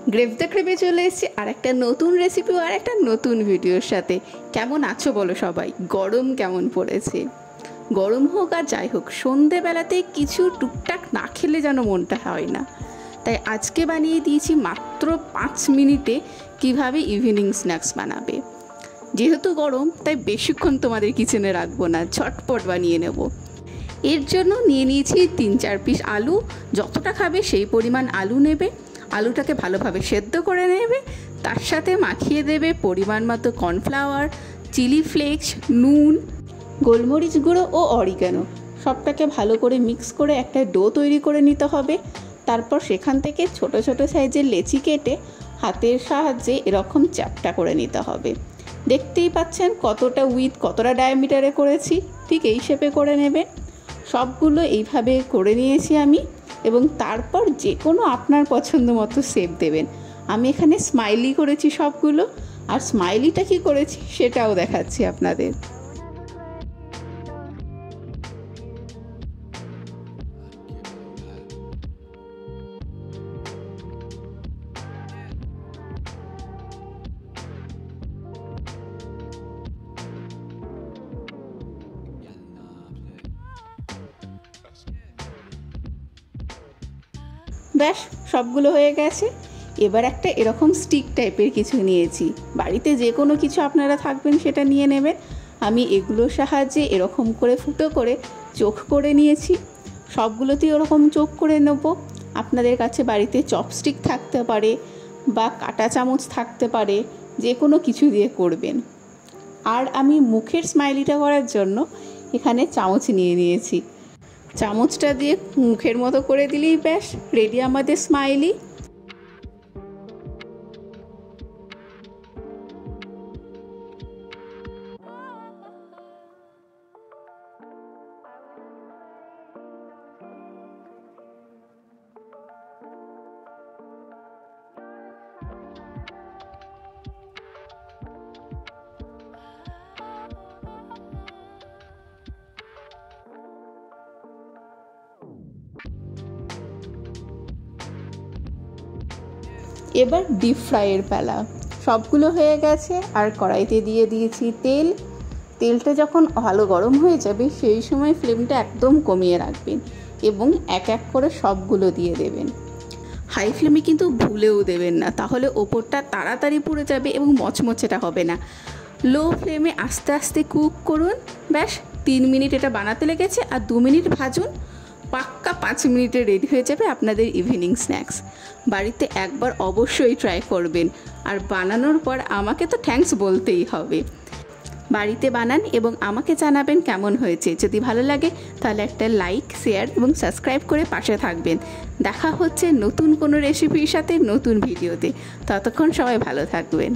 Grave the ক্রেভে চলে এসেছি আর একটা নতুন রেসিপি আর একটা নতুন ভিডিওর সাথে। কেমন আছো বলো সবাই? গরম কেমন পড়েছে? গরম হোক আর যাই হোক, সন্ধেবেলাতে কিছু টুকটাক না খেলে যেন মনটা হয় না। তাই আজকে বানিয়ে দিয়েছি মাত্র 5 মিনিটে কিভাবে ইভিনিং স্ন্যাক্স বানাবে। যেহেতু গরম তাই বেশিক্ষণ তোমাদের কিচেনে রাখবো না, ঝটপট বানিয়ে নেব। এর জন্য নিয়ে নিয়েছি 3-4 পিস আলু। যতটা খাবে সেই পরিমাণ আলু নেবে। আলুটাকে ভালোভাবে সেদ্ধ করে নেবে, তার সাথে মাখিয়ে দেবে পরিমাণ মতো কর্নফ্লাওয়ার, চিলি ফ্লেক্স, নুন, গোলমরিচ গুঁড়ো ও অরিগানো। সবটাকে ভালো করে মিক্স করে একটা ডো তৈরি করে নিতে হবে। তারপর সেখান থেকে ছোট ছোট সাইজের লেচি কেটে হাতের সাহায্যে এরকম চ্যাপটা করে নিতে হবে। দেখতেই পাচ্ছেন কতটা উইথ কতটা ডায়ামিটারে করেছি, ঠিক এই শেপে করে নেবে। সবগুলো এইভাবে করে নিয়েছি আমি, এবং তারপর যে কোনো আপনার পছন্দ মতো শেপ দেবেন। আমি এখানে স্মাইলি করেছি সবগুলো, আর স্মাইলিটা কি করেছি সেটাও দেখাচ্ছি আপনাদের। ব্যাস, সবগুলো হয়ে গেছে। এবার একটা এরকম স্টিক টাইপের কিছু নিয়েছি। বাড়িতে যে কোনো কিছু আপনারা থাকবেন সেটা নিয়ে নেবেন। আমি এগুলোর সাহায্যে এরকম করে ফুটো করে চোখ করে নিয়েছি। সবগুলোতেই ওরকম চোখ করে নেব। আপনাদের কাছে বাড়িতে চপস্টিক থাকতে পারে বা কাঁটা চামচ থাকতে পারে, যে কোনো কিছু দিয়ে করবেন। আর আমি মুখের স্মাইলিটা করার জন্য এখানে চামচ নিয়ে নিয়েছি। চামচটা দিয়ে মুখের মতো করে দিলেই ব্যাস রেডি আমাদের স্মাইলি। এবার ডিপ ফ্রাইয়ের পালা। সবগুলো হয়ে গেছে, আর কড়াইতে দিয়ে দিয়েছি তেল। তেলটা যখন ভালো গরম হয়ে যাবে সেই সময় ফ্লেমটা একদম কমিয়ে রাখবেন এবং এক এক করে সবগুলো দিয়ে দেবেন। হাই ফ্লেমে কিন্তু ভুলেও দেবেন না, তাহলে ওপরটা তাড়াতাড়ি পুড়ে যাবে এবং মচমচেটা হবে না। লো ফ্লেমে আস্তে আস্তে কুক করুন। ব্যাস 3 মিনিট এটা বানাতে লেগেছে, আর 2 মিনিট ভাজুন। পাক্কা 5 মিনিটে রেডি হয়ে যাবে আপনাদের ইভিনিং স্ন্যাক্স। বাড়িতে একবার অবশ্যই ট্রাই করবেন, আর বানানোর পর আমাকে তো থ্যাঙ্কস বলতেই হবে। বাড়িতে বানান এবং আমাকে জানাবেন কেমন হয়েছে। যদি ভালো লাগে তাহলে একটা লাইক, শেয়ার এবং সাবস্ক্রাইব করে পাশে থাকবেন। দেখা হচ্ছে নতুন কোনো রেসিপির সাথে নতুন ভিডিওতে। ততক্ষণ সবাই ভালো থাকবেন।